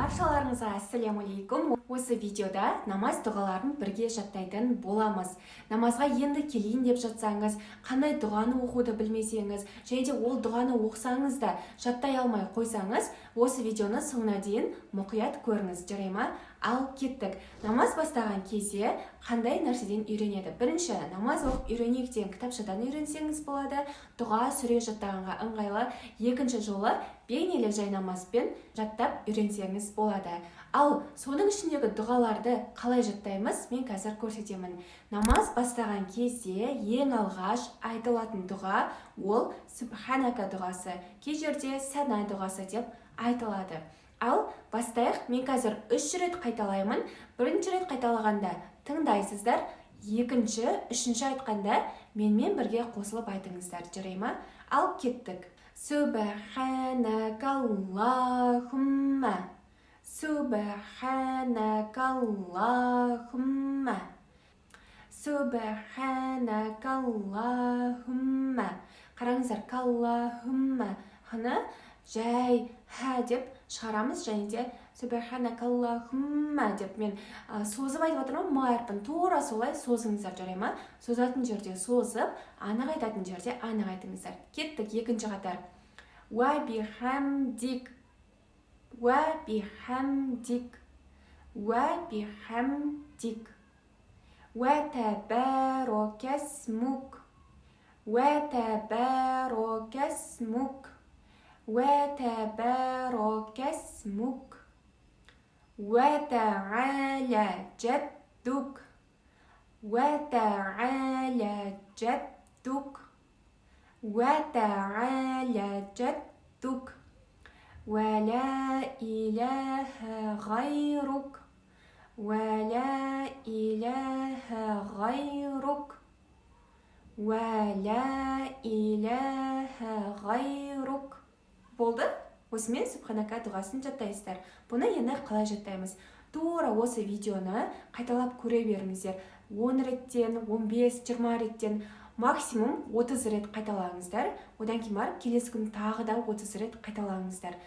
Баршаларыңызға ассаляму-алейкум. Осы видеода намаз дұғаларын бірге жаттайтын боламыз. Намазға енді келейін деп жатсаңыз, қандай дұғаны оқуды білмесеңіз, және де ол дұғаны оқысаңыз да жаттай алмай қойсаңыз, осы видеоны соңына дейін мұқият көріңіз, жарай ма? Ал кеттік. Намаз бастаған кезде қандай нәрседен үйренеді? Бірінші, намаз оқып үйренейік деген кітапшадан үйренсеңіз болады. Дұға сүре жаттағанға ыңғайлы. Екінші жолы бейнелі жай намазбен жаттап үйренсеңіз болады. Ал соның ішіндегі дұғаларды қалай жаттаймыз? Мен қазір көрсетемін. Намаз бастаған кезде ең алғаш айтылатын дұға ол Субханака дұғасы, кей жерде Сана дұғасы деп айтылады. Ал бастайық. Мен қазір 3 рет қайталаймын. Бірінші рет қайталағанда тыңдайсыздар, екінші, үшінші айтқанда менімен бірге қосылып айтыңыздар, жарай ма? Ал кеттік. Субханакаллахумма, Субханакаллахумма, Субханакаллахумма. Қараңыздар, каллахумма ханы жай ха деп шығарамыз, және де Субханакаллахумма деп мен созып айтып отырмын, ма әрпін тура солай созыңыздар, жарай ма? Созатын жерде созып, анық айтатын жерде анық айтыңыздар. Кеттік, екінші қатар. Ва бихамдик, ва бихамдик, ва бихамдик, ва табаракасмук, ва табаракасмук, وتبارك اسمك وتعالى جدك وتعالى جدك وتعالى جدك ولا إله غيرك ولا إله غيرك ولا إله غيرك. Болды? Осымен Субханака дұғасын жаттайсыздар. Бұны енді қалай жаттаймыз? Тура осы видеоны қайталап көре беріңіздер. 10 реттен, 15, 20 реттен, максимум 30 рет қайталаңыздар. Одан кейін барып келесі күн тағы да 30 рет қайталаңыздар.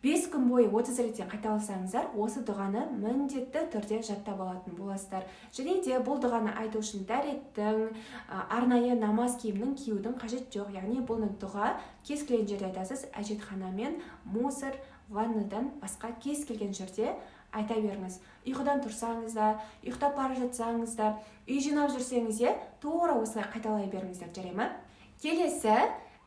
5 күн бойы 30 реттен қайталасаңыздар, осы дұғаны міндетті түрде жаттап алатын боласыздар. Және де бұл дұғаны айту үшін дәреттің, арнайы намаз киімнің киюдің қажет жоқ. Яғни бұл дұға кез келген жерде айтасыз, әжетхана мен мусор, ваннадан басқа кез келген жерде айта беріңіз. Ұйқыдан тұрсаңыз да, ұйықтап бара жатсаңыз да, үй жинап жүрсеңіз де, тура осылай қайталай беріңіздер, жарай ма? Келесі,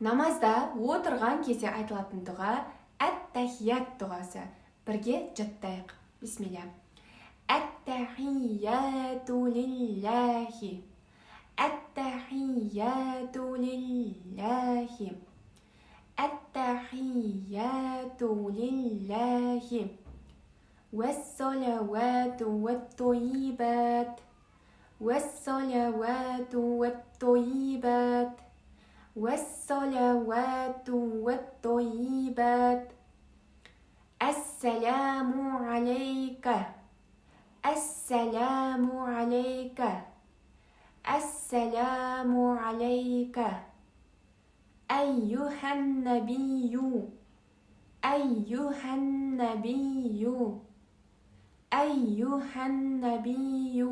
намазда отырған кезде айтылатын дұға Әт-тахият дұғасы. Бірге жаттайық. Бисмилля. Әт-тахияту лиллахи, Әт-тахияту лиллахи, Әт-тахияту лиллахи, Вәс-салавату вәт-тойибат, Вәс-салавату вәт-тойибат, والصلوات والطيبات السلام عليك السلام عليك السلام عليك أيها النبي أيها النبي أيها النبي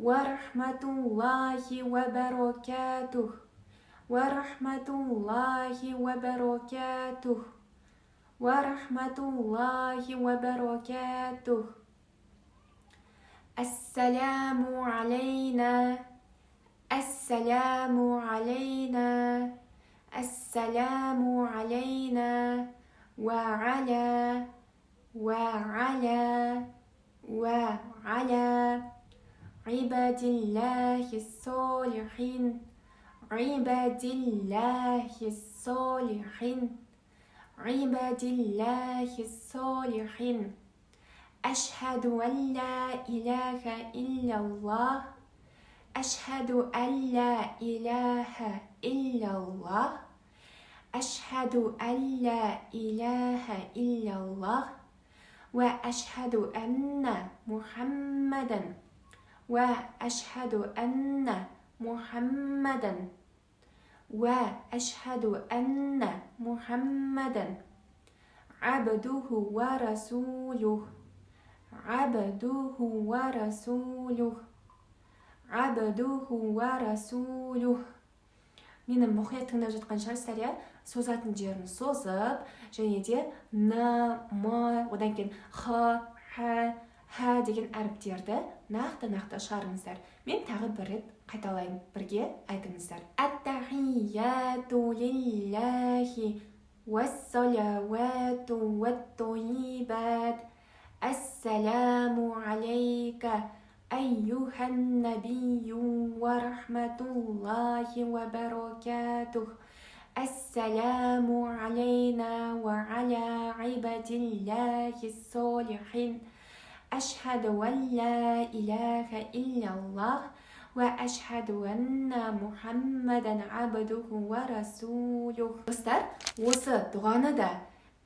ورحمة الله وبركاته ورحمة الله وبركاته ورحمة الله وبركاته السلام علينا السلام علينا السلام علينا وعلى عباد الله الصالحين عباد الله الصالحين عباد الله الصالحين أشهد أن لا إله إلا الله أشهد أن لا إله إلا الله أشهد أن لا إله إلا الله وأشهد أن محمدا وأشهد أن محمدا وأشهد أن محمدا عبده ورسوله عبده ورسوله عبده ورسوله менің мұқият тыңдап жатқан шығарсыздар, иә, созатын жерін созып, және де н, м, одан кейін х, х деген әріптерді нақты шығарыңыздар. Мен тағы бір рет қайталайын, бірге айтыңыздар. Ат-тахияту лиллахи вассалауату ват-тойибат ассаламу алейка أيها النبي ورحمة الله وبركاته السلام علينا وعلى عباد الله الصالحين أشهد أن لا إله إلا الله وأشهد أن محمدا عبده ورسوله. Достар, осы дұғаны да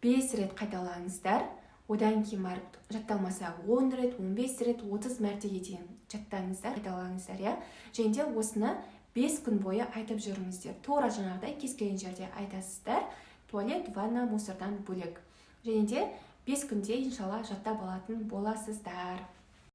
5 рет қайталаңыздар. Одан кейін барып жатталмаса 10 рет, 15 рет, 30 мәртеге дейін жаттаңыздар, қайталаңыздар, иә. Және де осыны 5 күн бойы айтып жүріңіздер. Тура жаңағыдай кез келген жерде айтасыздар. Туалет, ванна, мусордан бөлек. Және де 5 күнде иншалла жаттап алатын боласыздар.